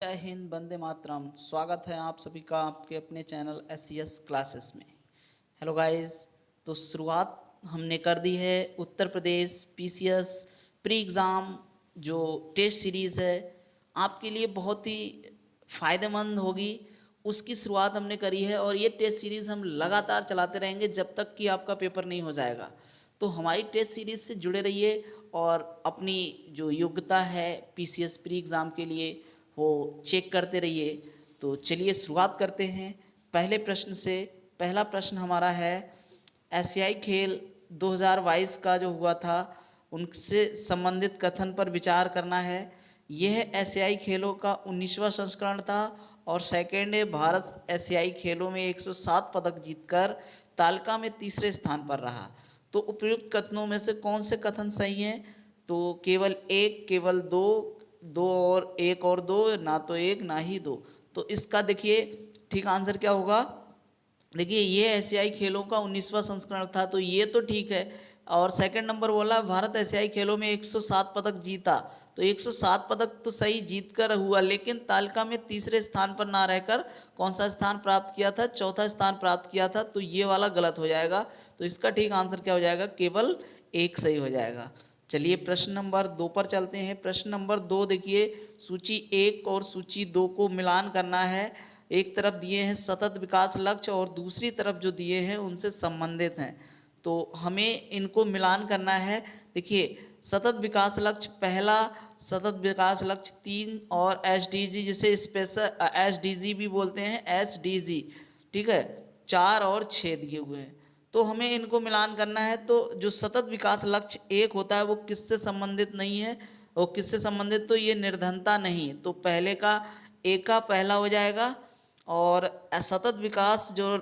जय हिंद, वंदे मातरम। स्वागत है आप सभी का आपके अपने चैनल SES क्लासेस में। हेलो गाइस, तो शुरुआत हमने कर दी है Uttar Pradesh PCS pre exam जो टेस्ट सीरीज़ है आपके लिए बहुत ही फ़ायदेमंद होगी। उसकी शुरुआत हमने करी है और ये टेस्ट सीरीज़ हम लगातार चलाते रहेंगे जब तक कि आपका पेपर नहीं हो जाएगा। तो हमारी टेस्ट सीरीज़ से जुड़े रहिए और अपनी जो योग्यता है PCS प्री एग्ज़ाम के लिए वो चेक करते रहिए। तो चलिए शुरुआत करते हैं पहले प्रश्न से। पहला प्रश्न हमारा है एशियाई खेल 2022 का जो हुआ था उनसे संबंधित कथन पर विचार करना है। यह एशियाई खेलों का 19वां संस्करण था और सेकेंड है भारत एशियाई खेलों में 107 पदक जीतकर तालिका में तीसरे स्थान पर रहा। तो उपयुक्त कथनों में से कौन से कथन सही हैं? तो केवल एक, केवल दो, दो और एक और दो, ना तो एक ना ही दो। तो इसका देखिए ठीक आंसर क्या होगा। देखिए ये एशियाई खेलों का 19वां संस्करण था तो ये तो ठीक है। और सेकंड नंबर बोला भारत एशियाई खेलों में 107 पदक जीता, तो 107 पदक तो सही जीत कर हुआ, लेकिन तालिका में तीसरे स्थान पर ना रहकर कौन सा स्थान प्राप्त किया था? चौथा स्थान प्राप्त किया था। तो ये वाला गलत हो जाएगा। तो इसका ठीक आंसर क्या हो जाएगा? केवल एक सही हो जाएगा। चलिए प्रश्न नंबर 2 पर चलते हैं। प्रश्न नंबर 2 देखिए, सूची 1 और सूची 2 को मिलान करना है। एक तरफ दिए हैं सतत विकास लक्ष्य और दूसरी तरफ जो दिए हैं उनसे संबंधित हैं, तो हमें इनको मिलान करना है। देखिए सतत विकास लक्ष्य पहला, सतत विकास लक्ष्य 3 और SDG जिसे स्पेशल SDG भी बोलते हैं, SDG ठीक है, 4 और 6 दिए हुए हैं। तो हमें इनको मिलान करना है। तो जो सतत विकास लक्ष्य 1 होता है वो किससे संबंधित नहीं है? वो किससे संबंधित? तो ये निर्धनता नहीं, तो पहले का एक का पहला हो जाएगा। और सतत विकास जो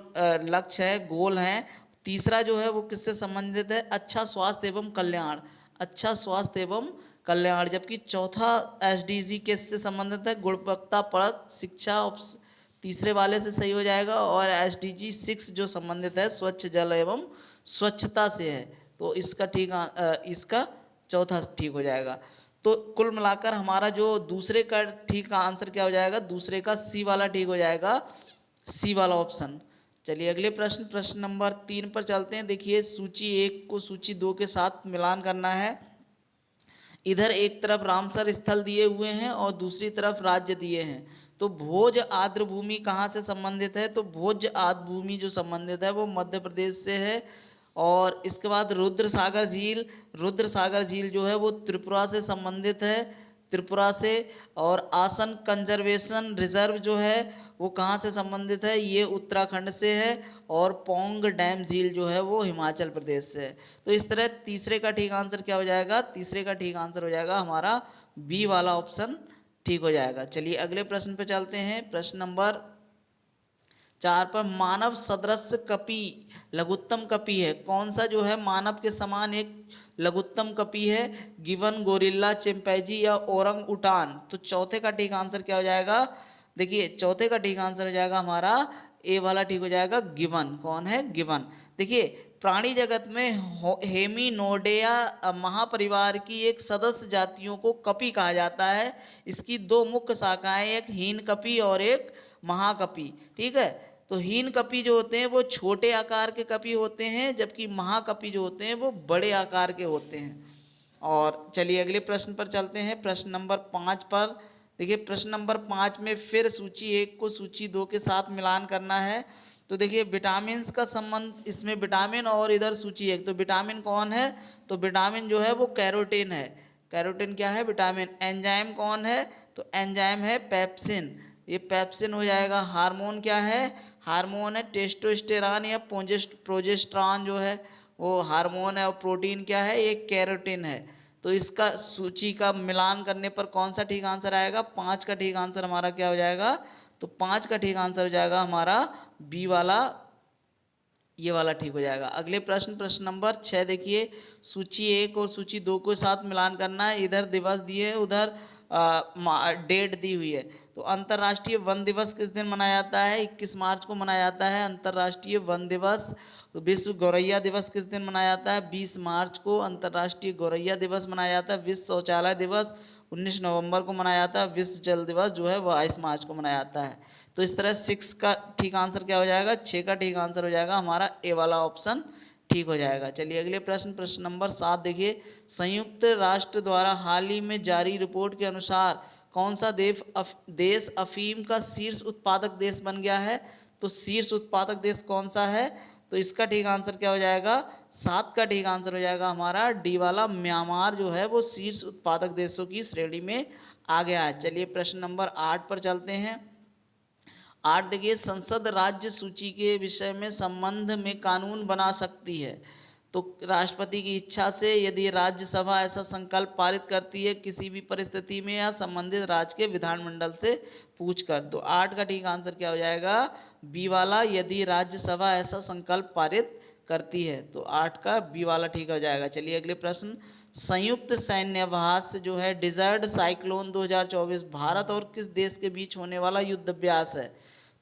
लक्ष्य है, गोल है, तीसरा जो है वो किससे संबंधित है? अच्छा स्वास्थ्य एवं कल्याण, अच्छा स्वास्थ्य एवं कल्याण। जबकि चौथा SDG किससे संबंधित है? गुणवत्तापरक शिक्षा, तीसरे वाले से सही हो जाएगा। और SDG 6 जो संबंधित है स्वच्छ जल एवं स्वच्छता से है, तो इसका इसका चौथा ठीक हो जाएगा। तो कुल मिलाकर हमारा जो दूसरे का ठीक आंसर क्या हो जाएगा? दूसरे का C वाला ठीक हो जाएगा, C वाला ऑप्शन। चलिए अगले प्रश्न, प्रश्न नंबर 3 पर चलते हैं। देखिए सूची 1 को सूची 2 के साथ मिलान करना है। इधर एक तरफ रामसर स्थल दिए हुए हैं और दूसरी तरफ राज्य दिए हैं। तो भोज आर्द्र भूमि कहाँ से संबंधित है? तो भोज आर्द्र भूमि जो संबंधित है वो मध्य प्रदेश से है। और इसके बाद रुद्र सागर झील, रुद्र सागर झील जो है वो त्रिपुरा से संबंधित है, त्रिपुरा से। और आसन कंजर्वेशन रिजर्व जो है वो कहाँ से संबंधित है? ये उत्तराखंड से है। और पोंग डैम झील जो है वो हिमाचल प्रदेश से है। तो इस तरह तीसरे का ठीक आंसर क्या हो जाएगा? तीसरे का ठीक आंसर हो जाएगा हमारा B वाला ऑप्शन ठीक हो जाएगा। चलिए अगले प्रश्न पे चलते हैं। प्रश्न नंबर 4 पर मानव सदृश कपि लघुत्तम कपि है। कौन सा जो है मानव के समान एक लघुत्तम कपि है? गिवन, गोरिल्ला, चिंपैंजी या ओरंग उटान। तो चौथे का ठीक आंसर क्या हो जाएगा? देखिए चौथे का ठीक आंसर हो जाएगा हमारा A वाला ठीक हो जाएगा, गिवन। कौन है? गिवन। देखिए प्राणी जगत में हेमिनोडेया महापरिवार की एक सदस्य जातियों को कपि कहा जाता है। इसकी दो मुख्य शाखाएं, एक हीन कपि और एक महाकपि, ठीक है। तो हीन कपि जो होते हैं वो छोटे आकार के कपि होते हैं, जबकि महाकपि जो होते हैं वो बड़े आकार के होते हैं। और चलिए अगले प्रश्न पर चलते हैं, प्रश्न नंबर 5 पर। देखिए प्रश्न नंबर 5 में फिर सूची 1 को सूची 2 के साथ मिलान करना है। तो देखिए विटामिन का संबंध, इसमें विटामिन और इधर सूची 1, तो विटामिन कौन है? तो विटामिन जो है वो कैरोटीन है। कैरोटीन क्या है? विटामिन। एंजाइम कौन है? तो एंजाइम है पेप्सिन, ये पेप्सिन हो जाएगा। हार्मोन क्या है? हार्मोन है टेस्टोस्टेरॉन या प्रोजेस्टेरॉन जो है वो हार्मोन है। और प्रोटीन क्या है? ये कैरोटीन है। तो इसका सूची का मिलान करने पर कौन सा ठीक आंसर आएगा? 5 का ठीक आंसर हमारा क्या हो जाएगा? तो 5 का ठीक आंसर हो जाएगा हमारा B वाला, ये वाला ठीक हो जाएगा। अगले प्रश्न, प्रश्न नंबर 6 देखिए, सूची 1 और सूची 2 को साथ मिलान करना है। इधर दिवस दिए हैं, उधर डेट दी हुई है। तो अंतर्राष्ट्रीय वन दिवस किस दिन मनाया जाता है? 21 मार्च को मनाया जाता है अंतर्राष्ट्रीय वन दिवस। तो विश्व गौरैया दिवस किस दिन मनाया जाता है? 20 मार्च को अंतर्राष्ट्रीय गौरैया दिवस मनाया जाता है। विश्व शौचालय दिवस 19 नवंबर को मनाया जाता है। विश्व जल दिवस जो है 22 मार्च को मनाया जाता है। तो इस तरह 6 का ठीक आंसर क्या हो जाएगा, 6 का ठीक आंसर हो जाएगा हमारा ए वाला ऑप्शन ठीक हो जाएगा। चलिए अगले प्रश्न नंबर 7 देखिए, संयुक्त राष्ट्र द्वारा हाल ही में जारी रिपोर्ट के अनुसार कौन सा देश अफीम का शीर्ष उत्पादक देश बन गया है। तो शीर्ष उत्पादक देश कौन सा है, तो इसका ठीक आंसर क्या हो जाएगा, 7 का ठीक आंसर हो जाएगा हमारा डी वाला, म्यांमार जो है वो शीर्ष उत्पादक देशों की श्रेणी में आ गया है। चलिए प्रश्न नंबर 8 पर चलते हैं। 8 देखिए, संसद राज्य सूची के विषय में संबंध में कानून बना सकती है। तो राष्ट्रपति की इच्छा से यदि राज्यसभा ऐसा संकल्प पारित करती है किसी भी परिस्थिति में या संबंधित राज्य के विधानमंडल से पूछकर। तो 8 का ठीक आंसर क्या हो जाएगा, बी वाला, यदि राज्यसभा ऐसा संकल्प पारित करती है। तो 8 का बी वाला ठीक हो जाएगा। चलिए अगले प्रश्न, संयुक्त सैन्य अभ्यास जो है डिजर्ट साइक्लोन 2024 भारत और किस देश के बीच होने वाला युद्ध अभ्यास है।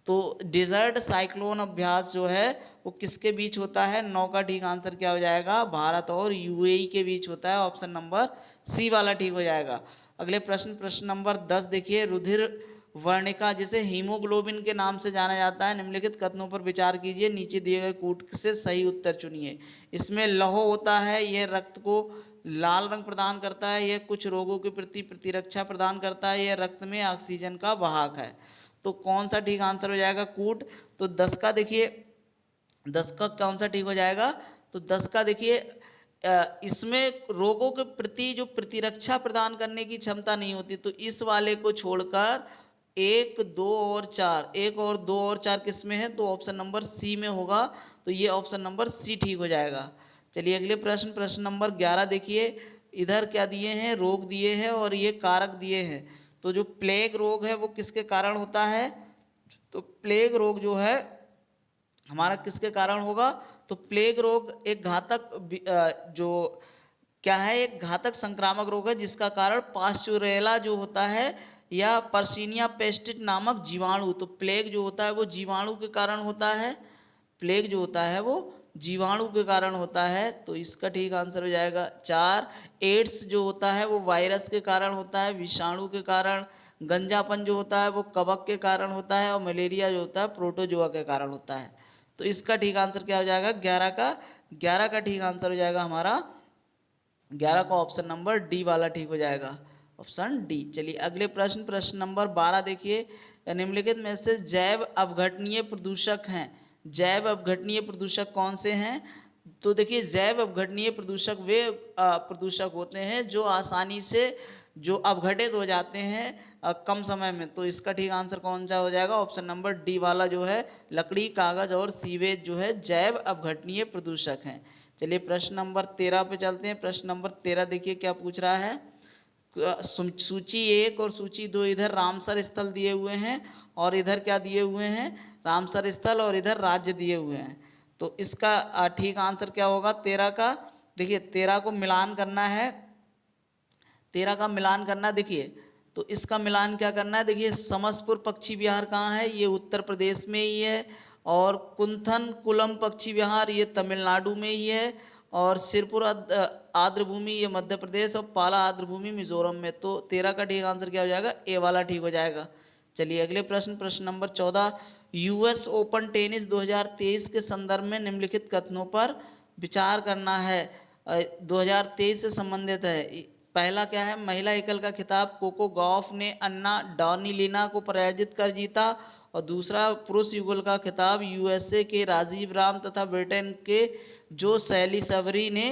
तो डिजर्ट साइक्लोन अभ्यास जो है वो किसके बीच होता है, 9 का ठीक आंसर क्या हो जाएगा, भारत और यूएई के बीच होता है। ऑप्शन नंबर सी वाला ठीक हो जाएगा। अगले प्रश्न नंबर 10 देखिए, रुधिर वर्णिका जिसे हीमोग्लोबिन के नाम से जाना जाता है, निम्नलिखित कथनों पर विचार कीजिए, नीचे दिए गए कूट से सही उत्तर चुनिए। इसमें लौह होता है, यह रक्त को लाल रंग प्रदान करता है, यह कुछ रोगों के प्रति प्रतिरक्षा प्रदान करता है, यह रक्त में ऑक्सीजन का वाहक है। तो कौन सा ठीक आंसर हो जाएगा, कूट। तो 10 का देखिए, 10 का कौन सा ठीक हो जाएगा, तो 10 का देखिए इसमें रोगों के प्रति जो प्रतिरक्षा प्रदान करने की क्षमता नहीं होती, तो इस वाले को छोड़कर 1, 2 और 4, 1 और 2 और 4 किस में है, तो ऑप्शन नंबर सी में होगा। तो ये ऑप्शन नंबर सी ठीक हो जाएगा। चलिए अगले प्रश्न नंबर 11 देखिए, इधर क्या दिए हैं, रोग दिए हैं और ये कारक दिए हैं। तो जो प्लेग रोग है वो किसके कारण होता है, तो प्लेग रोग जो है हमारा किसके कारण होगा, तो प्लेग रोग एक घातक जो क्या है, एक घातक संक्रामक रोग है जिसका कारण पास्चुरेला जो होता है या पर्सिनिया पेस्टिस नामक जीवाणु। तो प्लेग जो होता है वो जीवाणु के कारण होता है, प्लेग जो होता है वो जीवाणु के कारण होता है। तो इसका ठीक आंसर हो जाएगा 4। एड्स जो होता है वो वायरस के कारण होता है, विषाणु के कारण। गंजापन जो होता है वो कवक के कारण होता है, और मलेरिया जो होता है प्रोटोजोआ के कारण होता है। तो इसका ठीक आंसर क्या हो जाएगा, 11 का ठीक आंसर हो जाएगा हमारा 11 का ऑप्शन नंबर डी वाला ठीक हो जाएगा, ऑप्शन डी। चलिए अगले प्रश्न नंबर 12 देखिए, निम्नलिखित में से जैव अवघटनीय प्रदूषक हैं, जैव अवघटनीय प्रदूषक कौन से हैं। तो देखिए जैव अवघटनीय प्रदूषक वे प्रदूषक होते हैं जो आसानी से जो अवघटित हो जाते हैं कम समय में। तो इसका ठीक आंसर कौन सा हो जाएगा, ऑप्शन नंबर डी वाला जो है, लकड़ी, कागज और सीवेज जो है जैव अवघटनीय प्रदूषक हैं। चलिए प्रश्न नंबर 13 पे चलते हैं। प्रश्न नंबर 13 देखिए क्या पूछ रहा है, सूची 1 और सूची 2 इधर रामसर स्थल दिए हुए हैं और इधर क्या दिए हुए हैं, रामसर स्थल, और इधर राज्य दिए हुए हैं। तो इसका ठीक आंसर क्या होगा 13 का, देखिए 13 को मिलान करना है, 13 का मिलान करना। देखिए तो इसका मिलान क्या करना है, देखिए समसपुर पक्षी विहार कहाँ है, ये उत्तर प्रदेश में ही है, और कुंथन कुलम पक्षी विहार ये तमिलनाडु में ही है, और सिरपुर आर्द्रभूमि ये मध्य प्रदेश, और पाला आर्द्रभूमि मिजोरम में। तो 13 का ठीक आंसर क्या हो जाएगा, ए वाला ठीक हो जाएगा। चलिए अगले प्रश्न नंबर 14, यूएस ओपन टेनिस 2023 के संदर्भ में निम्नलिखित कथनों पर विचार करना है, 2023 से संबंधित है। पहला क्या है, महिला एकल का खिताब कोको गॉफ ने अन्ना डॉनिलिना को पराजित कर जीता, और दूसरा पुरुष युगल का खिताब यूएसए के राजीव राम तथा ब्रिटेन के जो सैली सवरी ने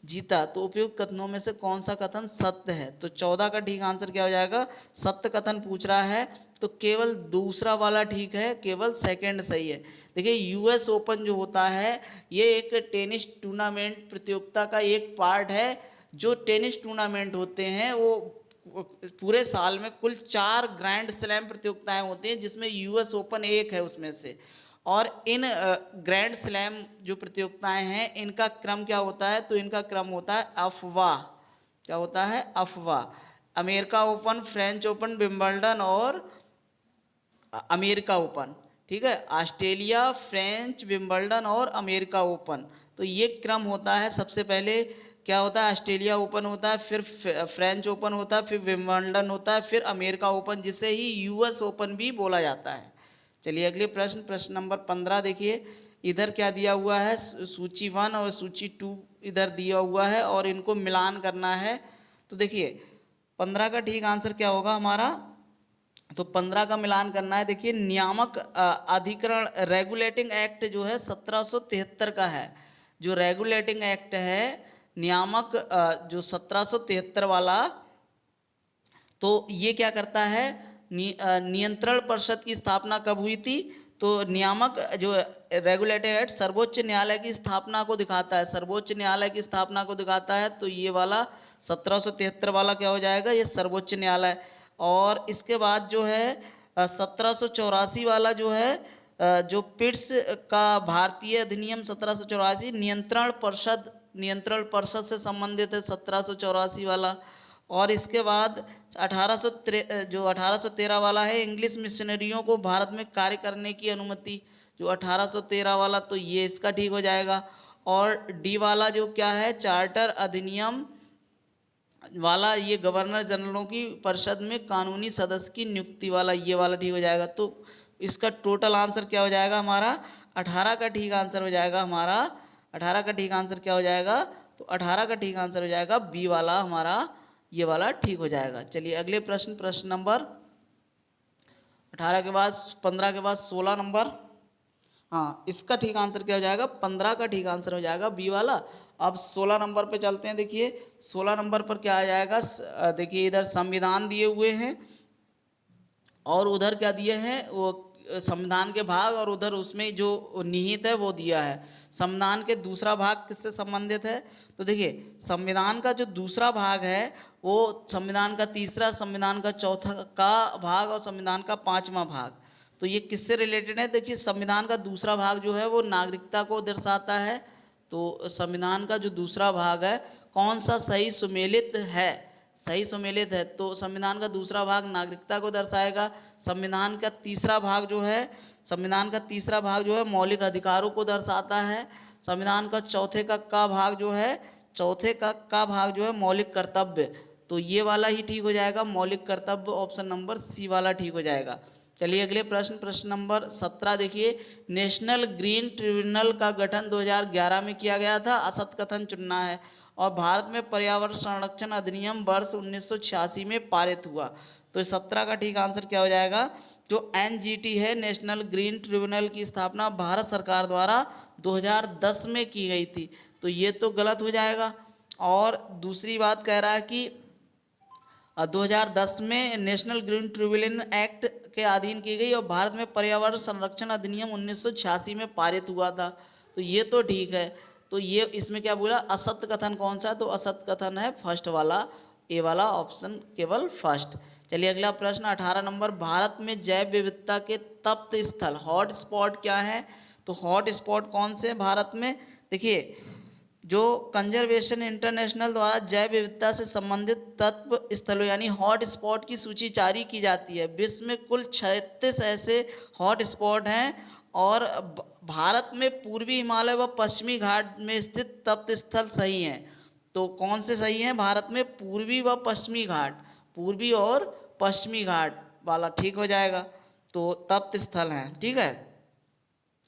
जीता। तो उपयुक्त कथनों में से कौन सा कथन सत्य है। तो 14 का ठीक आंसर क्या हो जाएगा, सत्य कथन पूछ रहा है, तो केवल दूसरा वाला ठीक है, केवल सेकंड सही है। देखिए यूएस ओपन जो होता है ये एक टेनिस टूर्नामेंट प्रतियोगिता का एक पार्ट है। जो टेनिस टूर्नामेंट होते हैं वो पूरे साल में कुल 4 ग्रैंड स्लैम प्रतियोगिताएं होती हैं, जिसमें यूएस ओपन एक है उसमें से। और इन ग्रैंड स्लैम जो प्रतियोगिताएं हैं इनका क्रम क्या होता है, तो इनका क्रम होता है अफवाह, क्या होता है, अफवाह। America open, French open, Wimbledon और अमेरिका ओपन, ठीक है, ऑस्ट्रेलिया, फ्रेंच, विंबलडन और अमेरिका ओपन। तो ये क्रम होता है, सबसे पहले क्या होता है, ऑस्ट्रेलिया ओपन होता है, फिर फ्रेंच ओपन होता है, फिर विंबलडन होता है, फिर अमेरिका ओपन, जिसे ही यूएस ओपन भी बोला जाता है। चलिए अगले प्रश्न, प्रश्न नंबर 15 देखिए। इधर क्या दिया हुआ है, सूची 1 और सूची 2 इधर दिया हुआ है और इनको मिलान करना है। तो देखिए 15 का ठीक आंसर क्या होगा हमारा, तो 15 का मिलान करना है। देखिए नियामक अधिकरण रेगुलेटिंग एक्ट जो है 1773 का है। जो रेगुलेटिंग एक्ट है नियामक जो 1773 वाला, तो ये क्या करता है, नियंत्रण परिषद की स्थापना कब हुई थी, तो नियामक जो रेगुलेटिंग एक्ट सर्वोच्च न्यायालय की स्थापना को दिखाता है, सर्वोच्च न्यायालय की स्थापना को दिखाता है। तो ये वाला 1773 वाला क्या हो जाएगा, ये सर्वोच्च न्यायालय। और इसके बाद जो है 1784 वाला जो है जो पिट्स का भारतीय अधिनियम 1784 नियंत्रण परिषद से संबंधित है 1784 वाला। और इसके बाद 1813 वाला है इंग्लिश मिशनरियों को भारत में कार्य करने की अनुमति, जो 1813 वाला, तो ये इसका ठीक हो जाएगा। और डी वाला जो क्या है, चार्टर अधिनियम वाला, ये गवर्नर जनरलों की परिषद में कानूनी सदस्य की नियुक्ति वाला, ये वाला ठीक हो जाएगा। तो इसका टोटल आंसर क्या हो जाएगा हमारा, 18 का ठीक आंसर हो जाएगा हमारा, 18 का ठीक आंसर क्या हो जाएगा, तो 18 का ठीक आंसर हो जाएगा बी वाला हमारा, ये वाला ठीक हो जाएगा। चलिए अगले प्रश्न, प्रश्न नंबर 18 के बाद 15 के बाद 16 नंबर, हाँ इसका ठीक आंसर क्या हो जाएगा, 15 का ठीक आंसर हो जाएगा बी वाला। अब 16 नंबर पे चलते हैं। देखिए 16 नंबर पर क्या आ जाएगा, देखिए इधर संविधान दिए हुए हैं और उधर क्या दिए हैं, वो संविधान के भाग, और उधर उसमें जो निहित है वो दिया है। संविधान के दूसरा भाग किससे संबंधित है, तो देखिए संविधान का जो दूसरा भाग है वो संविधान का तीसरा, संविधान का चौथा का भाग और संविधान का 5वां भाग, तो ये किससे रिलेटेड है। देखिए संविधान का दूसरा भाग जो है वो नागरिकता को दर्शाता है। तो संविधान का जो दूसरा भाग है कौन सा सही सुमेलित है, सही सुमेलित है, तो संविधान का दूसरा भाग नागरिकता को दर्शाएगा। संविधान का तीसरा भाग जो है, संविधान का तीसरा भाग जो है मौलिक अधिकारों को दर्शाता है। संविधान का चौथे का भाग जो है, चौथे का भाग जो है मौलिक कर्तव्य, तो ये वाला ही ठीक हो जाएगा, मौलिक कर्तव्य, ऑप्शन नंबर सी वाला ठीक हो जाएगा। चलिए अगले प्रश्न, प्रश्न नंबर 17 देखिए। नेशनल ग्रीन ट्रिब्यूनल का गठन 2011 में किया गया था, असत कथन चुनना है। और भारत में पर्यावरण संरक्षण अधिनियम वर्ष 1986 में पारित हुआ। तो 17 का ठीक आंसर क्या हो जाएगा, जो एनजीटी है नेशनल ग्रीन ट्रिब्यूनल की स्थापना भारत सरकार द्वारा 2010 में की गई थी, तो ये तो गलत हो जाएगा। और दूसरी बात कह रहा है कि 2010 में नेशनल ग्रीन ट्रिब्यूनल एक्ट के अधीन की गई और भारत में पर्यावरण संरक्षण अधिनियम 1986 में पारित हुआ था, तो ये तो ठीक है। तो ये इसमें क्या बोला, असत्य कथन कौन सा है, तो असत्य कथन है फर्स्ट वाला, ए वाला ऑप्शन केवल फर्स्ट। चलिए अगला प्रश्न 18 नंबर। भारत में जैव विविधता के तप्त स्थल हॉट स्पॉट क्या है, तो हॉट स्पॉट कौन से भारत में, देखिए जो कंजर्वेशन इंटरनेशनल द्वारा जैव विविधता से संबंधित तत्व स्थलों यानी हॉट स्पॉट की सूची जारी की जाती है। विश्व में कुल 36 ऐसे हॉट स्पॉट हैं और भारत में पूर्वी हिमालय व पश्चिमी घाट में स्थित तप्त स्थल सही हैं। तो कौन से सही हैं भारत में, पूर्वी व पश्चिमी घाट, पूर्वी और पश्चिमी घाट वाला ठीक हो जाएगा, तो तप्त स्थल हैं, ठीक है,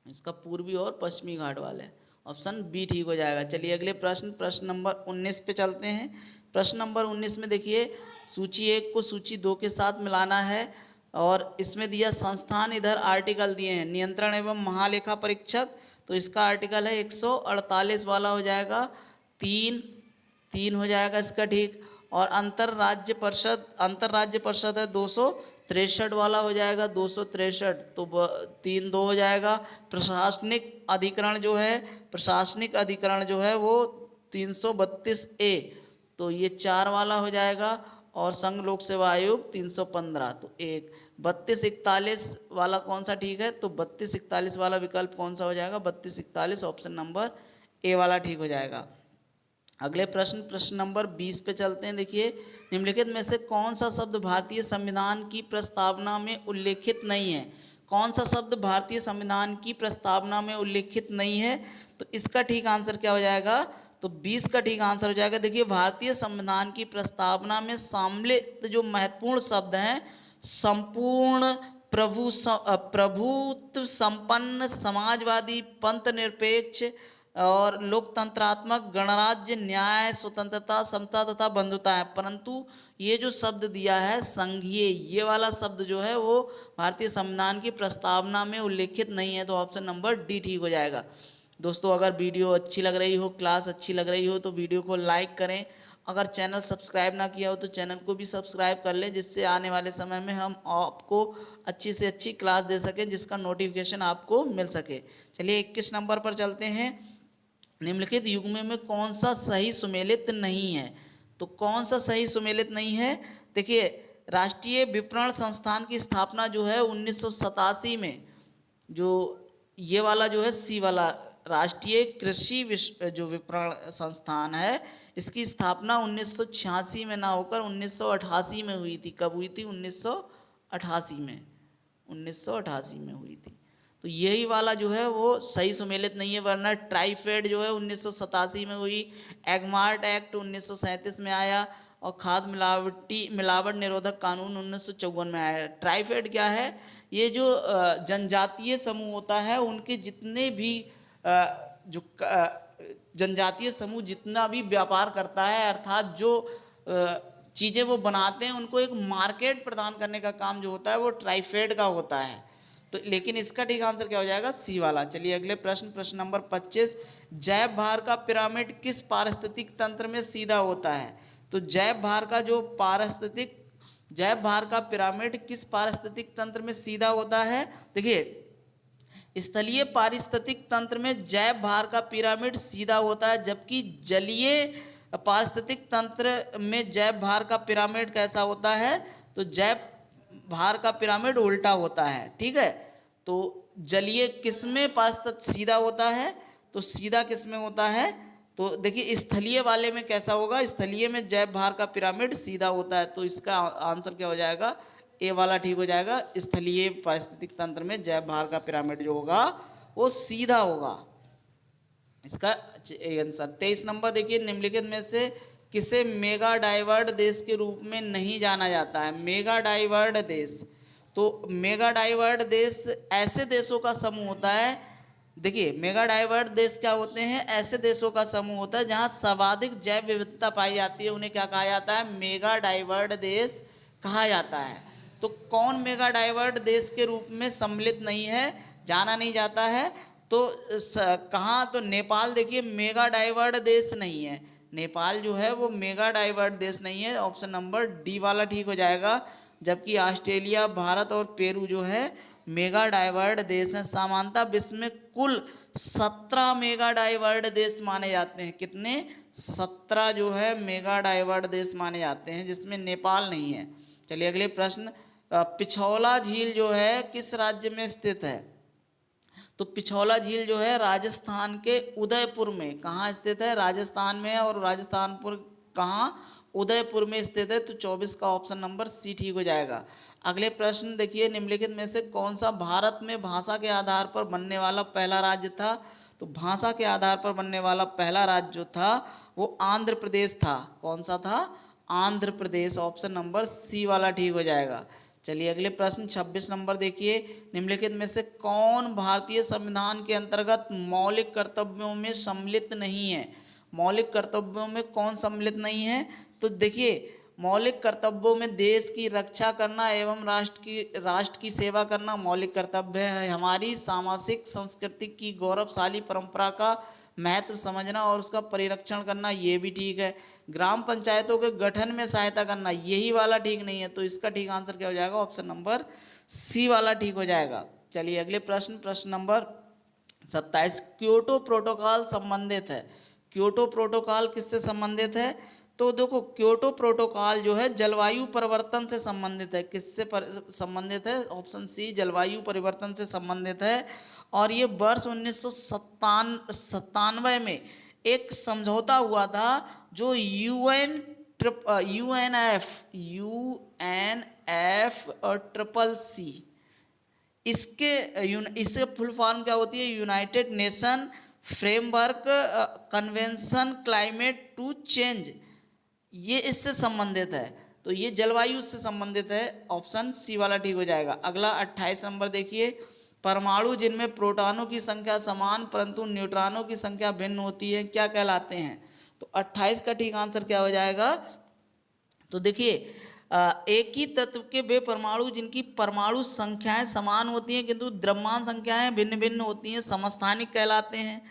इसका पूर्वी और पश्चिमी घाट वाले, ऑप्शन बी ठीक हो जाएगा। चलिए अगले प्रश्न, प्रश्न नंबर 19 पे चलते हैं। प्रश्न नंबर 19 में देखिए सूची 1 को सूची 2 के साथ मिलाना है और इसमें दिया संस्थान, इधर आर्टिकल दिए हैं नियंत्रण एवं महालेखा परीक्षक, तो इसका आर्टिकल है 148 वाला हो जाएगा, 3 हो जाएगा इसका ठीक। और अंतर्राज्य परिषद है 263 वाला हो जाएगा, 263, तो 3 2 हो जाएगा। प्रशासनिक अधिकरण जो है वो 332A, तो ये 4 वाला हो जाएगा। और संघ लोक सेवा आयोग 315, तो 1 3241 वाला कौन सा ठीक है, तो 3241 वाला विकल्प कौन सा हो जाएगा, 3241 ऑप्शन नंबर ए वाला ठीक हो जाएगा। अगले प्रश्न, प्रश्न नंबर 20 पे चलते हैं। देखिए निम्नलिखित में से कौन सा शब्द भारतीय संविधान की प्रस्तावना में उल्लेखित नहीं है, कौन सा शब्द भारतीय संविधान की प्रस्तावना में उल्लेखित नहीं है, तो इसका ठीक आंसर क्या हो जाएगा, तो 20 का ठीक आंसर हो जाएगा। देखिए भारतीय संविधान की प्रस्तावना में सम्मिलित जो महत्वपूर्ण शब्द हैं, संपूर्ण, प्रभुत्व संपन्न, समाजवादी, पंथ निरपेक्ष और लोकतंत्रात्मक, गणराज्य, न्याय, स्वतंत्रता, समता तथा बंधुता है। परंतु ये जो शब्द दिया है संघीय, ये वाला शब्द जो है वो भारतीय संविधान की प्रस्तावना में उल्लेखित नहीं है, तो ऑप्शन नंबर डी ठीक हो जाएगा। दोस्तों अगर वीडियो अच्छी लग रही हो, क्लास अच्छी लग रही हो तो वीडियो को लाइक करें। अगर चैनल सब्सक्राइब ना किया हो तो चैनल को भी सब्सक्राइब कर लें, जिससे आने वाले समय में हम आपको अच्छी से अच्छी क्लास दे सकें, जिसका नोटिफिकेशन आपको मिल सके। चलिए 21 नंबर पर चलते हैं। निम्नलिखित युग्म में कौन सा सही सुमेलित नहीं है? तो कौन सा सही सुमेलित नहीं है? देखिए राष्ट्रीय विपणन संस्थान की स्थापना जो है 1987 में, जो ये वाला जो है सी वाला राष्ट्रीय कृषि जो विपणन संस्थान है, इसकी स्थापना 1986 में ना होकर 1988 में हुई थी। कब हुई थी? 1988 में, 1988 में हुई थी। तो यही वाला जो है वो सही सुमेलित नहीं है, वरना ट्राइफेड जो है 1987 में हुई, एगमार्ट एक्ट 1937 में आया और खाद मिलावट निरोधक कानून 1954 में आया। ट्राइफेड क्या है? ये जो जनजातीय समूह होता है उनके जितने भी जो जनजातीय समूह जितना भी व्यापार करता है, अर्थात जो चीज़ें वो बनाते हैं उनको एक मार्केट प्रदान करने का काम जो होता है वो ट्राइफेड का होता है। तो लेकिन इसका ठीक आंसर क्या हो जाएगा? सी वाला। चलिए अगले प्रश्न, प्रश्न नंबर 25। जैव भार का पिरामिड किस पारिस्थितिक तंत्र में सीधा होता है? तो जैव भार का पिरामिड किस पारिस्थितिक तंत्र में सीधा होता है? देखिए स्थलीय पारिस्थितिक तंत्र में जैव भार का पिरामिड सीधा होता है, जबकि जलीय पारिस्थितिक तंत्र में जैव भार का पिरामिड कैसा होता है? तो जैव भार का पिरामिड उल्टा होता है। ठीक है, तो जलीय किसमें पारिस्थितिक सीधा होता है? तो सीधा किसमें होता है? तो देखिए स्थलीय वाले में कैसा होगा? स्थलीय में जैव भार का पिरामिड सीधा होता है, तो इसका आंसर क्या हो जाएगा? ए वाला ठीक हो जाएगा। स्थलीय पारिस्थितिक तंत्र में जैव भार का पिरामिड जो होगा वो सीधा होगा। इसका आंसर 23 नंबर देखिए, निम्नलिखित में से किसे मेगा डाइवर्ट देश के रूप में नहीं जाना जाता है? मेगा डाइवर्ट देश, तो मेगा डाइवर्ट देश ऐसे देशों का समूह होता है। देखिए मेगा डाइवर्ट देश क्या होते हैं? ऐसे देशों का समूह होता है जहां सर्वाधिक जैव विविधता पाई जाती है, उन्हें क्या कहा जाता है? मेगा डाइवर्ट देश कहा जाता है। तो कौन मेगा डाइवर्ट देश के रूप में सम्मिलित नहीं है, जाना नहीं जाता है? तो कहाँ? तो नेपाल देखिए मेगा डाइवर्ट देश नहीं है, नेपाल जो है वो मेगा डाइवर्ट देश नहीं है, ऑप्शन नंबर डी वाला ठीक हो जाएगा। जबकि ऑस्ट्रेलिया, भारत और पेरू जो है मेगा डाइवर्ट देश हैं। सामान्यतः विश्व में कुल 17 मेगा डाइवर्ट देश माने जाते हैं। कितने? 17 जो है मेगा डाइवर्ट देश माने जाते हैं, जिसमें नेपाल नहीं है। चलिए अगले प्रश्न, पिछौला झील जो है किस राज्य में स्थित है? तो पिछौला झील जो है राजस्थान के उदयपुर में, कहाँ स्थित है? राजस्थान में है, और राजस्थानपुर कहाँ? उदयपुर में स्थित है। तो 24 का ऑप्शन नंबर सी ठीक हो जाएगा। अगले प्रश्न देखिए, निम्नलिखित में से कौन सा भारत में भाषा के आधार पर बनने वाला पहला राज्य था? तो भाषा के आधार पर बनने वाला पहला राज्य जो था वो आंध्र प्रदेश था। कौन सा था? Andhra Pradesh, option number C वाला ठीक हो जाएगा। चलिए अगले प्रश्न 26 नंबर देखिए, निम्नलिखित में से कौन भारतीय संविधान के अंतर्गत मौलिक कर्तव्यों में सम्मिलित नहीं है? मौलिक कर्तव्यों में कौन सम्मिलित नहीं है? तो देखिए मौलिक कर्तव्यों में देश की रक्षा करना एवं राष्ट्र की सेवा करना मौलिक कर्तव्य है। हमारी सामाजिक संस्कृति की गौरवशाली परंपरा का महत्व समझना और उसका परिरक्षण करना, ये भी ठीक है। ग्राम पंचायतों के गठन में सहायता करना, यही वाला ठीक नहीं है। तो इसका ठीक आंसर क्या हो जाएगा? ऑप्शन नंबर सी वाला ठीक हो जाएगा। चलिए अगले प्रश्न, प्रश्न नंबर 27। क्योटो प्रोटोकॉल संबंधित है। क्योटो प्रोटोकॉल किससे संबंधित है? तो देखो क्योटो प्रोटोकॉल जो है जलवायु परिवर्तन से संबंधित है। किससे संबंधित है? ऑप्शन सी, जलवायु परिवर्तन से संबंधित है। और ये वर्ष 1997 में एक समझौता हुआ था जो यूएनएफ और ट्रिपल सी, इसके फुल फॉर्म क्या होती है? United Nation framework convention climate to change, ये इससे संबंधित है, तो ये जलवायु से संबंधित है, ऑप्शन सी वाला ठीक हो जाएगा। अगला 28 नंबर देखिए, परमाणु जिनमें प्रोटॉनों की संख्या समान परंतु न्यूट्रॉनों की संख्या भिन्न होती है क्या कहलाते हैं? तो 28 का ठीक आंसर क्या हो जाएगा? तो देखिए एक ही तत्व के वे परमाणु जिनकी परमाणु संख्याएं समान होती हैं किंतु द्रव्यमान संख्याएं भिन्न भिन्न होती हैं समस्थानिक कहलाते हैं।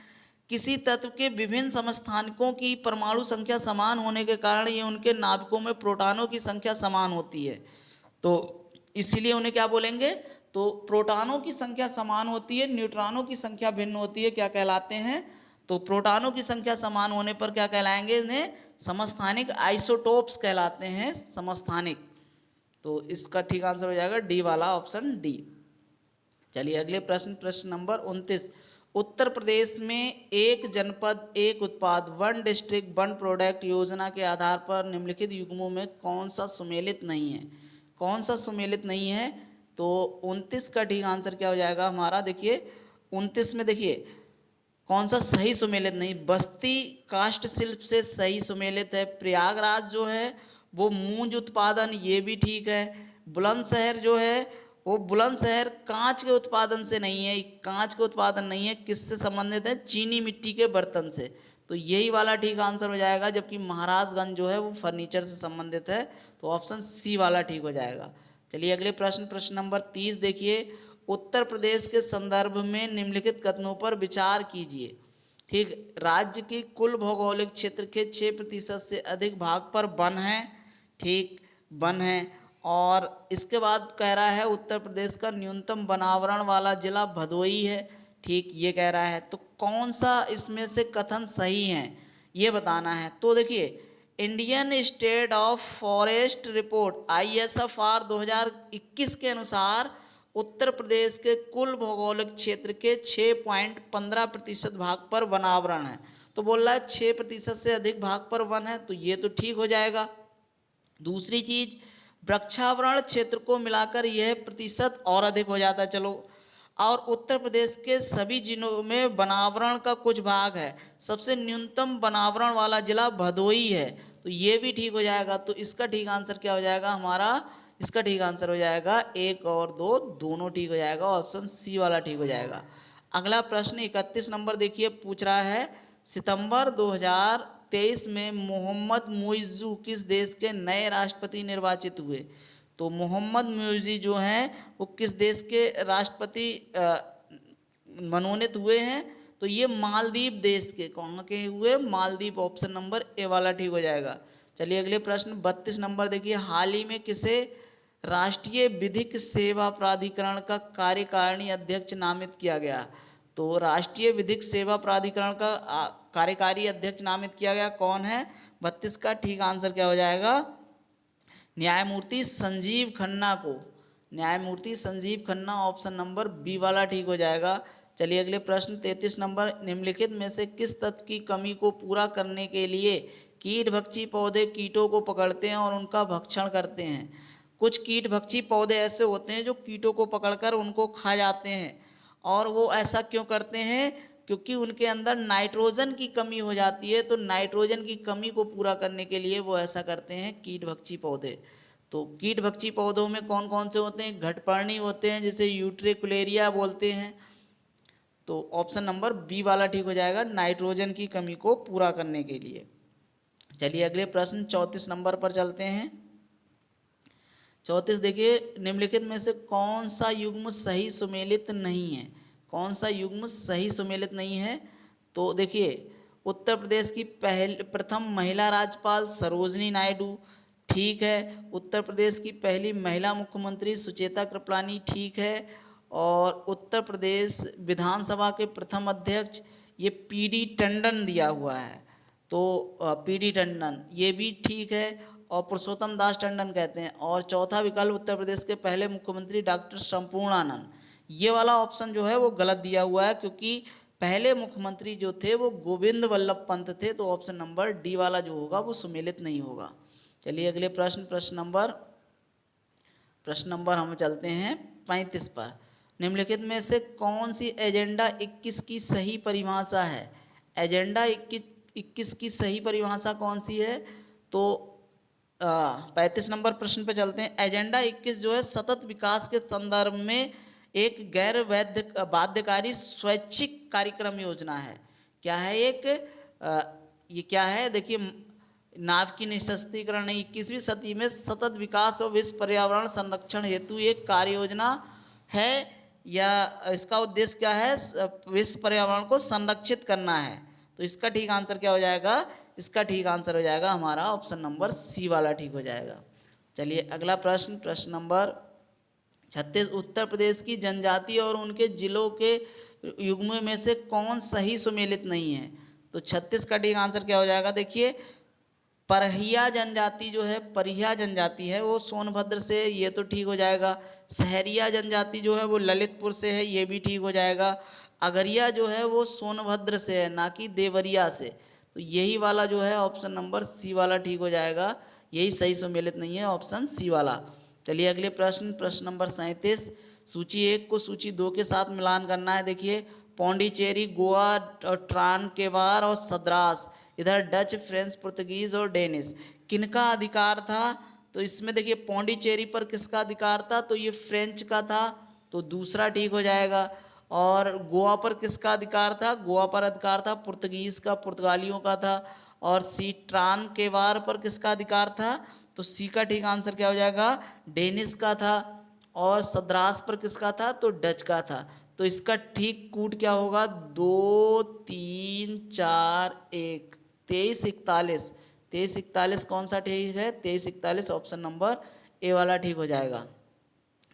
किसी तत्व के विभिन्न समस्थानिकों की परमाणु संख्या समान होने के कारण ये उनके नाभिकों में प्रोटॉनों की संख्या समान होती है, तो इसीलिए उन्हें क्या बोलेंगे? तो प्रोटॉनों की संख्या समान होती है, न्यूट्रॉनों की संख्या भिन्न होती है, क्या कहलाते हैं? तो प्रोटॉनों की संख्या समान होने पर क्या कहलाएंगे? इन्हें समस्थानिक आइसोटोप्स कहलाते हैं, समस्थानिक। तो इसका ठीक आंसर हो जाएगा डी वाला, ऑप्शन डी। चलिए अगले प्रश्न, प्रश्न नंबर 29, उत्तर प्रदेश में एक जनपद एक उत्पाद, वन डिस्ट्रिक्ट वन प्रोडक्ट योजना के आधार पर निम्नलिखित युग्मों में कौन सा सुमेलित नहीं है? कौन सा सुमेलित नहीं है? तो 29 का ठीक आंसर क्या हो जाएगा हमारा? देखिए 29 में देखिए कौन सा सही सुमेलित नहीं, बस्ती काष्ठ शिल्प से सही सुमेलित है, प्रयागराज जो है वो मूंज उत्पादन, ये भी ठीक है, बुलंदशहर जो है वो बुलंदशहर कांच के उत्पादन से नहीं है, कांच के उत्पादन नहीं है, किससे संबंधित है? चीनी मिट्टी के बर्तन से, तो यही वाला ठीक आंसर हो जाएगा। जबकि महाराजगंज जो है वो फर्नीचर से संबंधित है, तो ऑप्शन सी वाला ठीक हो जाएगा। चलिए अगले प्रश्न, प्रश्न नंबर 30 देखिए, उत्तर प्रदेश के संदर्भ में निम्नलिखित कथनों पर विचार कीजिए। ठीक, राज्य की कुल भौगोलिक क्षेत्र के 6% से अधिक भाग पर वन है, ठीक, वन है। और इसके बाद कह रहा है उत्तर प्रदेश का न्यूनतम वनावरण वाला जिला भदोई है, ठीक, ये कह रहा है। तो कौन सा इसमें से कथन सही है ये बताना है। तो देखिए Indian state of forest report ISFR 2021 के अनुसार उत्तर प्रदेश के कुल भौगोलिक क्षेत्र के 6.15% भाग पर वनावरण है, तो बोल रहा है 6% से अधिक भाग पर वन है, तो ये तो ठीक हो जाएगा। दूसरी चीज, वृक्षावरण क्षेत्र को मिलाकर यह प्रतिशत और अधिक हो जाता है, चलो, और उत्तर प्रदेश के सभी जिलों में वनावरण का कुछ भाग है, सबसे न्यूनतम वनावरण वाला जिला भदोई है, तो ये भी ठीक हो जाएगा। तो इसका ठीक आंसर क्या हो जाएगा हमारा? इसका ठीक आंसर हो जाएगा 1 और 2 दोनों ठीक हो जाएगा, ऑप्शन सी वाला ठीक हो जाएगा। अगला प्रश्न 31 नंबर देखिए, पूछ रहा है सितंबर 2023 में मोहम्मद मुइज़्ज़ू किस देश के नए राष्ट्रपति निर्वाचित हुए? तो मोहम्मद मुइज़्ज़ी जो हैं वो किस देश के राष्ट्रपति मनोनीत हुए हैं? तो ये मालदीव देश के, कौन के हुए? मालदीव, ऑप्शन नंबर ए वाला ठीक हो जाएगा। चलिए अगले प्रश्न 32 नंबर देखिए, हाल ही में किसे राष्ट्रीय विधिक सेवा प्राधिकरण का कार्यकारिणी अध्यक्ष नामित किया गया? तो राष्ट्रीय विधिक सेवा प्राधिकरण का कार्यकारी अध्यक्ष नामित किया गया, कौन है? 32 का ठीक आंसर क्या हो जाएगा? न्यायमूर्ति संजीव खन्ना को, न्यायमूर्ति Sanjiv Khanna, option number B वाला ठीक हो जाएगा। चलिए अगले प्रश्न 33 नंबर, निम्नलिखित में से किस तत्व की कमी को पूरा करने के लिए कीट भक्षी पौधे कीटों को पकड़ते हैं और उनका भक्षण करते हैं? कुछ कीट भक्षी पौधे ऐसे होते हैं जो कीटों को पकड़कर उनको खा जाते हैं, और वो ऐसा क्यों करते हैं? क्योंकि उनके अंदर नाइट्रोजन की कमी हो जाती है, तो नाइट्रोजन की कमी को पूरा करने के लिए वो ऐसा करते हैं कीट भक्षी पौधे। तो कीट भक्षी पौधों में कौन कौन से होते हैं? घटपर्णी होते हैं, जिसे यूट्रिकुलेरिया बोलते हैं, तो ऑप्शन नंबर बी वाला ठीक हो जाएगा, नाइट्रोजन की कमी को पूरा करने के लिए। चलिए अगले प्रश्न 34 नंबर पर चलते हैं। 34 देखिए, निम्नलिखित में से कौन सा युग्म सही सुमेलित नहीं है? कौन सा युग्म सही सुमेलित नहीं है? तो देखिए उत्तर प्रदेश की प्रथम महिला राज्यपाल सरोजनी नायडू, ठीक है। उत्तर प्रदेश की पहली महिला मुख्यमंत्री सुचेता कृपलानी, ठीक है। और उत्तर प्रदेश विधानसभा के प्रथम अध्यक्ष ये PD टंडन दिया हुआ है, तो PD टंडन ये भी ठीक है, और पुरुषोत्तम दास टंडन कहते हैं। और चौथा विकल्प उत्तर प्रदेश के पहले मुख्यमंत्री डॉक्टर संपूर्णानंद, ये वाला ऑप्शन जो है वो गलत दिया हुआ है, क्योंकि पहले मुख्यमंत्री जो थे वो गोविंद वल्लभ पंत थे, तो ऑप्शन नंबर डी वाला जो होगा वो सुमेलित नहीं होगा। चलिए अगले प्रश्न, प्रश्न नंबर हम चलते हैं 35 पर। निम्नलिखित में से कौन सी एजेंडा 21 की सही परिभाषा है? एजेंडा 21 की सही परिभाषा कौन सी है? तो 35 नंबर प्रश्न पे चलते हैं। एजेंडा 21 जो है सतत विकास के संदर्भ में एक गैर बाध्यकारी स्वैच्छिक कार्यक्रम योजना है। क्या है? ये क्या है? देखिए, नाव की निःशस्त्रीकरण 21वीं सदी में सतत विकास और विश्व पर्यावरण संरक्षण हेतु एक कार्य योजना है, या इसका उद्देश्य क्या है? विश्व पर्यावरण को संरक्षित करना है। तो इसका ठीक आंसर क्या हो जाएगा? इसका ठीक आंसर हो जाएगा हमारा ऑप्शन नंबर सी वाला ठीक हो जाएगा। चलिए अगला प्रश्न, प्रश्न नंबर 36। उत्तर प्रदेश की जनजाति और उनके जिलों के युग्म में से कौन सही सुमेलित नहीं है? तो 36 का ठीक आंसर क्या हो जाएगा? देखिए, परहिया जनजाति जो है, परिया जनजाति है, वो सोनभद्र से, ये तो ठीक हो जाएगा। सहरिया जनजाति जो है वो ललितपुर से है, ये भी ठीक हो जाएगा। अगरिया जो है वो सोनभद्र से है, ना कि देवरिया से। तो यही वाला जो है ऑप्शन नंबर सी वाला ठीक हो जाएगा। यही सही सुमेलित नहीं है, ऑप्शन सी वाला। चलिए अगले प्रश्न, प्रश्न नंबर 37। सूची 1 को सूची 2 के साथ मिलान करना है। देखिए, पौंडीचेरी, गोवा और ट्रांकेवार और सद्रास, इधर डच, फ्रेंच, पुर्तगीज और डेनिश, किनका अधिकार था? तो इसमें देखिए, पौंडीचेरी पर किसका अधिकार था? तो ये फ्रेंच का था, तो दूसरा ठीक हो जाएगा। और गोवा पर किसका अधिकार था? गोवा पर अधिकार था पुर्तगीज का, पुर्तगालियों का था। और सी ट्रांकेवार पर किसका अधिकार था? तो सी का ठीक आंसर क्या हो जाएगा? डेनिश का था। और सद्रास पर किसका था? तो डच का था। तो इसका ठीक कूट क्या होगा? 2 3 4 1, 23 41। 23 41 कौन सा ठीक है? 23 41 ऑप्शन नंबर ए वाला ठीक हो जाएगा।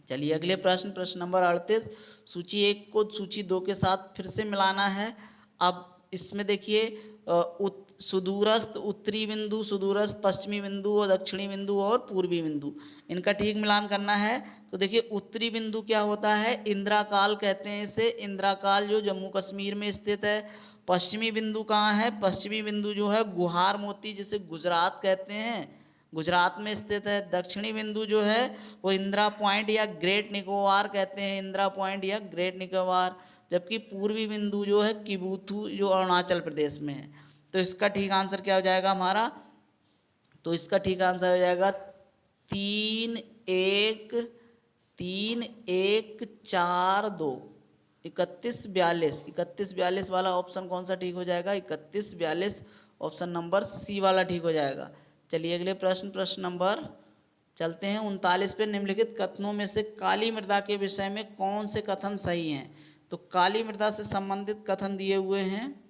चलिए अगले प्रश्न, प्रश्न नंबर 38। सूची 1 को सूची 2 के साथ फिर से मिलाना है। अब इसमें देखिए, सुदूरस्थ उत्तरी बिंदु, सुदूरस्थ पश्चिमी बिंदु और दक्षिणी बिंदु और पूर्वी बिंदु, इनका ठीक मिलान करना है। तो देखिए, उत्तरी बिंदु क्या होता है? इंदिराकाल कहते हैं इसे। इंदिराकाल जो जम्मू कश्मीर में स्थित है। पश्चिमी बिंदु कहाँ है? पश्चिमी बिंदु जो है गुहार मोती, जिसे गुजरात कहते हैं, गुजरात में स्थित है। दक्षिणी बिंदु जो है वो इंदिरा पॉइंट या ग्रेट निकोबार कहते हैं, इंदिरा पॉइंट या ग्रेट निकोबार। जबकि पूर्वी बिंदु जो है किबूथू, जो अरुणाचल प्रदेश में है। तो इसका ठीक आंसर क्या हो जाएगा हमारा? तो इसका ठीक आंसर हो जाएगा 3 1 3 1 4 2, 31 42। 31 42 वाला ऑप्शन कौन सा ठीक हो जाएगा? 31 42 ऑप्शन नंबर सी वाला ठीक हो जाएगा। चलिए अगले प्रश्न, प्रश्न नंबर चलते हैं 39 पे। निम्नलिखित कथनों में से काली मृदा के विषय में कौन से कथन सही हैं? तो काली मृदा से संबंधित कथन दिए हुए हैं।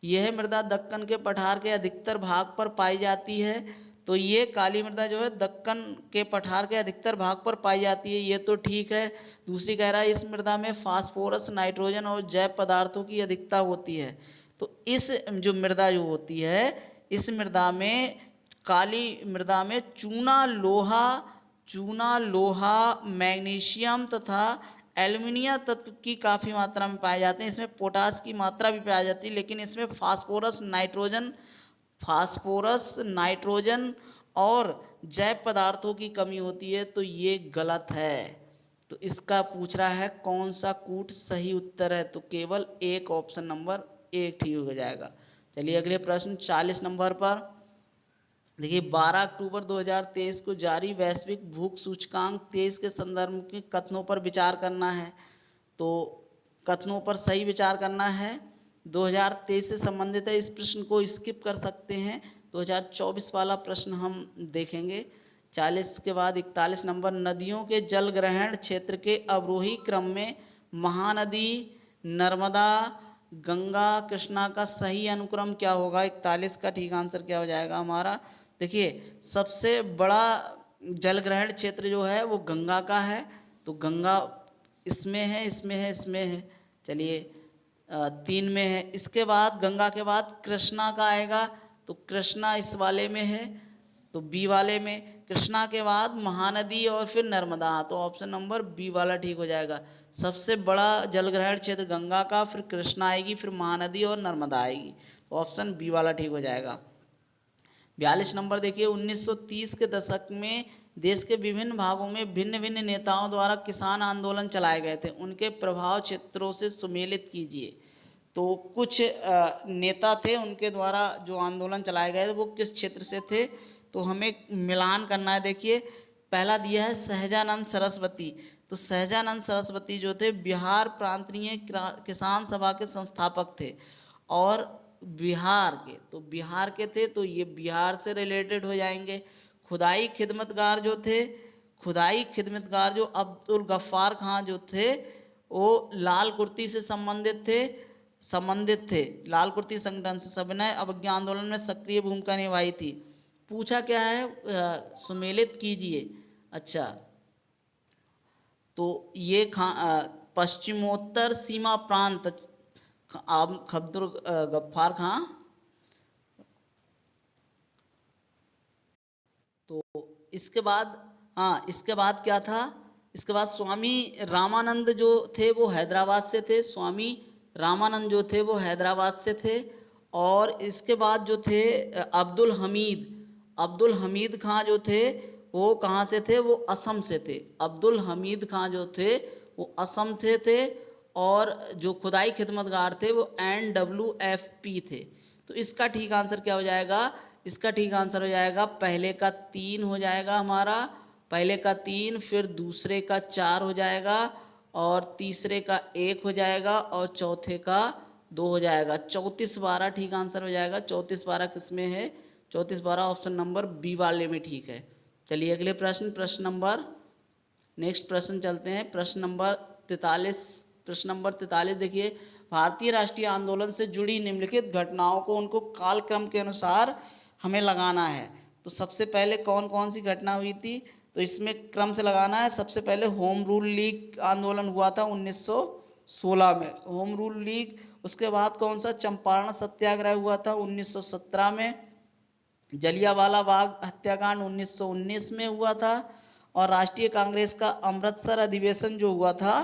यह मृदा दक्कन के पठार के अधिकतर भाग पर पाई जाती है। तो ये काली मृदा जो है दक्कन के पठार के अधिकतर भाग पर पाई जाती है, ये तो ठीक है। दूसरी कह रहा है इस मृदा में फास्फोरस, नाइट्रोजन और जैव पदार्थों की अधिकता होती है। तो इस जो मृदा जो होती है, इस मृदा में, काली मृदा में चूना लोहा मैग्नीशियम तथा एल्युमिनियम तत्व की काफ़ी मात्रा में पाए जाते हैं। इसमें पोटास की मात्रा भी पाई जाती है, लेकिन इसमें फास्फोरस नाइट्रोजन और जैव पदार्थों की कमी होती है। तो ये गलत है। तो इसका पूछ रहा है कौन सा कूट सही उत्तर है? तो केवल एक, ऑप्शन नंबर एक ठीक हो जाएगा। चलिए अगले प्रश्न 40 नंबर पर। देखिए, 12 अक्टूबर 2023 को जारी वैश्विक भूख सूचकांक 23 के संदर्भ के कथनों पर विचार करना है। तो कथनों पर सही विचार करना है। 2023 से संबंधित है, इस प्रश्न को स्किप कर सकते हैं। 2024 वाला प्रश्न हम देखेंगे। 40 के बाद 41 नंबर। नदियों के जल ग्रहण क्षेत्र के अवरोही क्रम में महानदी, नर्मदा, गंगा, कृष्णा का सही अनुक्रम क्या होगा? 41 का ठीक आंसर क्या हो जाएगा हमारा? देखिए, सबसे बड़ा जल ग्रहण क्षेत्र जो है वो गंगा का है। तो गंगा इसमें है, इसमें है, इसमें है। चलिए 3 में है। इसके बाद गंगा के बाद कृष्णा का आएगा। तो कृष्णा इस वाले में है, तो बी वाले में। कृष्णा के बाद महानदी और फिर नर्मदा, तो ऑप्शन नंबर बी वाला ठीक हो जाएगा। सबसे बड़ा जलग्रहण क्षेत्र गंगा का, फिर कृष्णा आएगी, फिर महानदी और नर्मदा आएगी। तो ऑप्शन बी वाला ठीक हो जाएगा। 42 नंबर देखिए, 1930 के दशक में देश के विभिन्न भागों में भिन्न भिन्न नेताओं द्वारा किसान आंदोलन चलाए गए थे, उनके प्रभाव क्षेत्रों से सुमेलित कीजिए। तो कुछ नेता थे, उनके द्वारा जो आंदोलन चलाए गए थे वो किस क्षेत्र से थे, तो हमें मिलान करना है। देखिए पहला दिया है सहजानंद सरस्वती, तो सहजानंद सरस्वती जो थे बिहार प्रांतीय किसान सभा के संस्थापक थे, और बिहार के, तो बिहार के थे तो ये बिहार से रिलेटेड हो जाएंगे। खुदाई खिदमतगार जो थे, खुदाई खिदमतगार जो अब्दुल गफ्फार खां जो थे वो लाल कुर्ती से संबंधित थे, लाल कुर्ती संगठन से सविनय अवज्ञा आंदोलन में सक्रिय भूमिका निभाई थी। पूछा क्या है, सुमेलित कीजिए। अच्छा, तो ये पश्चिमोत्तर सीमा प्रांत अब्दुल गफ्फार खां। तो इसके बाद इसके बाद क्या था, इसके बाद स्वामी रामानंद जो थे वो हैदराबाद से थे, स्वामी रामानंद जो थे वो हैदराबाद से थे। और इसके बाद जो थे अब्दुल हमीद खां जो थे वो कहाँ से थे, वो असम से थे। अब्दुल हमीद खां जो थे वो असम से थे, और जो खुदाई खिदमतगार थे वो NWFP थे। तो इसका ठीक आंसर क्या हो जाएगा, इसका ठीक आंसर हो जाएगा पहले का 3 हो जाएगा हमारा, पहले का 3, फिर दूसरे का 4 हो जाएगा, और तीसरे का 1 हो जाएगा, और चौथे का 2 हो जाएगा। 34-12 ठीक आंसर हो जाएगा। 34-12 किस में है, 34-12 ऑप्शन नंबर बी वाले में ठीक है। चलिए अगले प्रश्न नंबर, नेक्स्ट प्रश्न चलते हैं, प्रश्न नंबर 43। देखिए, भारतीय राष्ट्रीय आंदोलन से जुड़ी निम्नलिखित घटनाओं को उनको कालक्रम के अनुसार हमें लगाना है। तो सबसे पहले कौन कौन सी घटना हुई थी, तो इसमें क्रम से लगाना है। सबसे पहले होम रूल लीग आंदोलन हुआ था 1916 में, होम रूल लीग। उसके बाद कौन सा, चंपारण सत्याग्रह हुआ था 1917 में। जलियांवाला बाग हत्याकांड 1919 में हुआ था। और राष्ट्रीय कांग्रेस का अमृतसर अधिवेशन जो हुआ था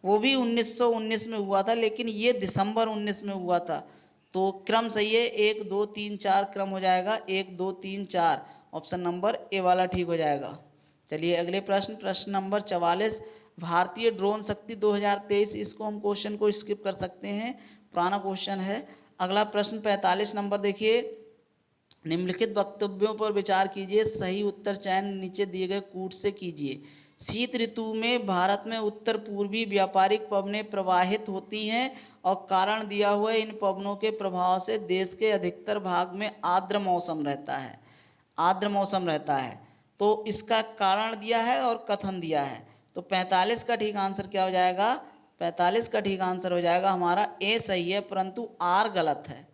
वो भी 1919 में हुआ था, लेकिन ये दिसंबर 19 में हुआ था। तो क्रम सही है, 1 2 3 4 क्रम हो जाएगा, 1 2 3 4, ऑप्शन नंबर ए वाला ठीक हो जाएगा। चलिए अगले प्रश्न नंबर 44, भारतीय ड्रोन शक्ति 2023। इसको हम क्वेश्चन को स्किप कर सकते हैं, पुराना क्वेश्चन है। अगला प्रश्न 45 नंबर देखिए, निम्नलिखित वक्तव्यों पर विचार कीजिए, सही उत्तर चयन नीचे दिए गए कूट से कीजिए। शीत ऋतु में भारत में उत्तर पूर्वी व्यापारिक पवनें प्रवाहित होती हैं, और कारण दिया हुआ इन पवनों के प्रभाव से देश के अधिकतर भाग में आर्द्र मौसम रहता है, आर्द्र मौसम रहता है। तो इसका कारण दिया है और कथन दिया है। तो 45 का ठीक आंसर क्या हो जाएगा, 45 का ठीक आंसर हो जाएगा हमारा ए सही है, परंतु आर गलत है।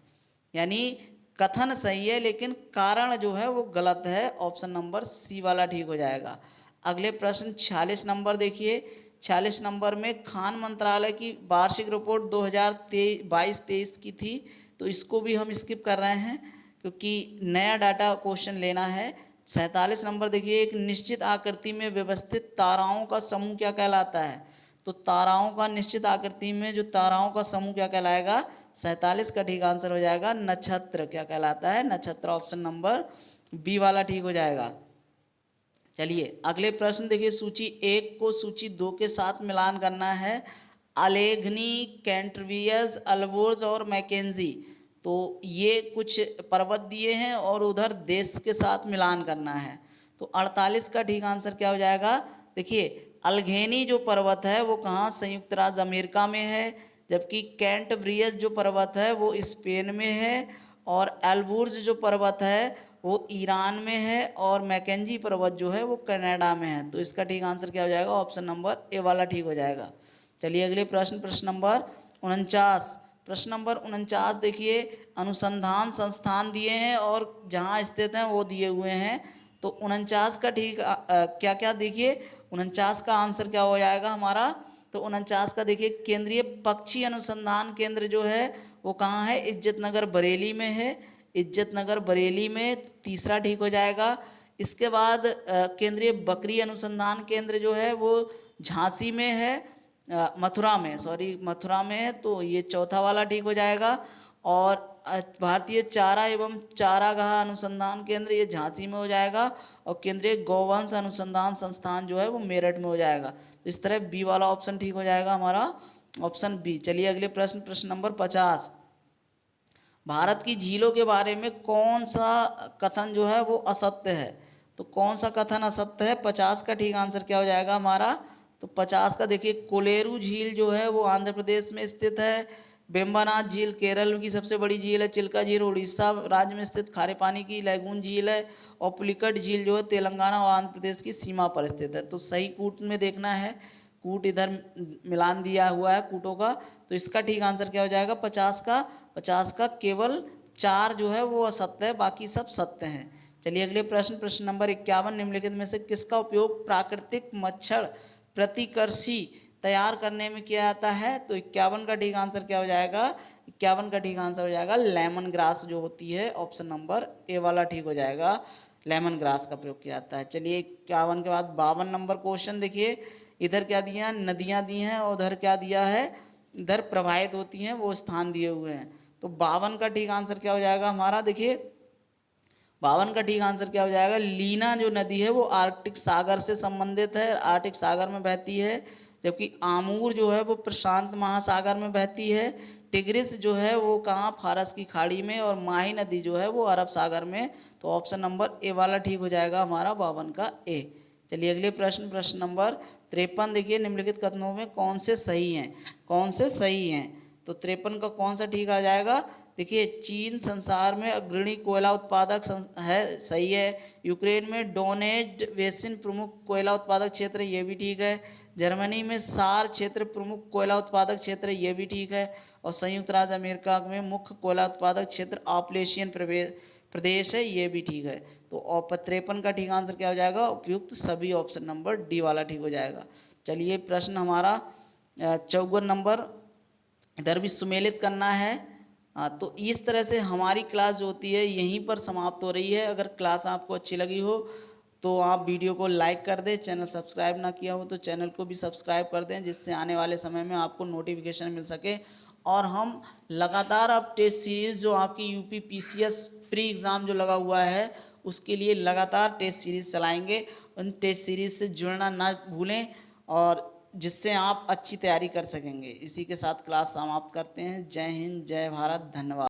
यानी कथन सही है लेकिन कारण जो है वो गलत है, ऑप्शन नंबर सी वाला ठीक हो जाएगा। अगले प्रश्न 46 नंबर देखिए, 46 नंबर में खान मंत्रालय की वार्षिक रिपोर्ट 2022-23 की थी, तो इसको भी हम स्किप कर रहे हैं क्योंकि नया डाटा क्वेश्चन लेना है। 47 नंबर देखिए, एक निश्चित आकृति में व्यवस्थित ताराओं का समूह क्या कहलाता है, तो ताराओं का निश्चित आकृति में जो ताराओं का समूह क्या कहलाएगा, 47 का ठीक आंसर हो जाएगा नक्षत्र, क्या कहलाता है, नक्षत्र, ऑप्शन नंबर बी वाला ठीक हो जाएगा। चलिए अगले प्रश्न देखिए, सूची 1 को सूची 2 के साथ मिलान करना है। अलेघनी, कैंटरवियस, अल्बोर्ज और मैकेंजी, तो ये कुछ पर्वत दिए हैं और उधर देश के साथ मिलान करना है। तो 48 का ठीक आंसर क्या हो जाएगा, देखिए अल्घेनी जो पर्वत है वो कहाँ, संयुक्त राज्य अमेरिका में है, जबकि कैंटरवियस जो पर्वत है वो स्पेन में है, और एल्बुर्ज जो पर्वत है वो ईरान में है, और मैकेंजी पर्वत जो है वो कनाडा में है। तो इसका ठीक आंसर क्या हो जाएगा, ऑप्शन नंबर ए वाला ठीक हो जाएगा। चलिए अगले प्रश्न नंबर 49। प्रश्न नंबर 49 देखिए, अनुसंधान संस्थान दिए हैं और जहाँ स्थित हैं वो दिए हुए हैं। तो 49 का ठीक क्या क्या देखिए, 49 का आंसर क्या हो जाएगा हमारा, तो 49 का देखिए केंद्रीय पक्षी अनुसंधान केंद्र जो है वो कहाँ है, इज्जतनगर बरेली में है, इज्जतनगर बरेली में, तीसरा ठीक हो जाएगा। इसके बाद केंद्रीय बकरी अनुसंधान केंद्र जो है वो झांसी में है, मथुरा में है, तो ये चौथा वाला ठीक हो जाएगा। और भारतीय चारा एवं चारागाह अनुसंधान केंद्र, ये झांसी में हो जाएगा, और केंद्रीय गौवंश अनुसंधान संस्थान जो है वो मेरठ में हो जाएगा। तो इस तरह बी वाला ऑप्शन ठीक हो जाएगा हमारा, ऑप्शन बी। चलिए अगले प्रश्न, प्रश्न नंबर 50। भारत की झीलों के बारे में कौन सा कथन जो है वो असत्य है? तो कौन सा कथन असत्य है? 50 का ठीक आंसर क्या हो जाएगा हमारा? तो 50 का देखिए, कोलेरू झील जो है वो आंध्र प्रदेश में स्थित है, बेम्बानाथ झील केरल की सबसे बड़ी झील है, चिल्का झील उड़ीसा राज्य में स्थित खारे पानी की लैगून झील है, और पुलिकट झील जो है तेलंगाना और आंध्र प्रदेश की सीमा पर स्थित है। तो सही कूट में देखना है, कूट इधर मिलान दिया हुआ है कूटों का। तो इसका ठीक आंसर क्या हो जाएगा 50 का? 50 का केवल 4 जो है वो असत्य है, बाकी सब सत्य हैं। चलिए अगले प्रश्न, प्रश्न नंबर 51। निम्नलिखित में से किसका उपयोग प्राकृतिक मच्छर प्रतिकर्षी तैयार करने में किया जाता है? तो 51 का ठीक आंसर क्या हो जाएगा? 51 का ठीक आंसर हो जाएगा लेमन ग्रास जो होती है, ऑप्शन नंबर ए वाला ठीक हो जाएगा, लेमन ग्रास का प्रयोग किया जाता है। चलिए 51 के बाद 52 नंबर क्वेश्चन देखिए, इधर क्या दिया, नदियां दी हैं, और उधर क्या दिया है, इधर प्रवाहित होती हैं वो स्थान दिए हुए हैं। तो 52 का ठीक आंसर क्या हो जाएगा हमारा? देखिए 52 का ठीक आंसर क्या हो जाएगा, लीना जो नदी है वो आर्कटिक सागर से संबंधित है, आर्कटिक सागर में बहती है, जबकि आमूर जो है वो प्रशांत महासागर में बहती है, टिग्रिस जो है वो कहाँ, फारस की खाड़ी में, और माही नदी जो है वो अरब सागर में। तो ऑप्शन नंबर ए वाला ठीक हो जाएगा हमारा 52 का ए। चलिए अगले प्रश्न, प्रश्न नंबर 53 देखिए, निम्नलिखित कथनों में कौन से सही हैं? कौन से सही हैं? तो 53 का कौन सा ठीक आ जाएगा? देखिए चीन संसार में अग्रणी कोयला उत्पादक है, सही है। यूक्रेन में डोनेज बेसिन प्रमुख कोयला उत्पादक क्षेत्र, ये भी ठीक है। जर्मनी में सार क्षेत्र प्रमुख कोयला उत्पादक क्षेत्र, ये भी ठीक है। और संयुक्त राज्य अमेरिका में मुख्य कोयला उत्पादक क्षेत्र आपलेशियन प्रदेश है, ये भी ठीक है। तो 53 का ठीक आंसर क्या हो जाएगा? उपयुक्त सभी, ऑप्शन नंबर डी वाला ठीक हो जाएगा। चलिए प्रश्न हमारा 54 नंबर, इधर भी सुमेलित करना है। तो इस तरह से हमारी क्लास जो होती है यहीं पर समाप्त हो रही है। अगर क्लास आपको अच्छी लगी हो तो आप वीडियो को लाइक कर दें, चैनल सब्सक्राइब ना किया हो तो चैनल को भी सब्सक्राइब कर दें, जिससे आने वाले समय में आपको नोटिफिकेशन मिल सके। और हम लगातार अब टेस्ट सीरीज़ जो आपकी यूपी पीसीएस प्री एग्ज़ाम जो लगा हुआ है उसके लिए लगातार टेस्ट सीरीज़ चलाएंगे। उन टेस्ट सीरीज़ से जुड़ना ना भूलें, और जिससे आप अच्छी तैयारी कर सकेंगे। इसी के साथ क्लास समाप्त करते हैं। जय हिंद, जय भारत, धन्यवाद।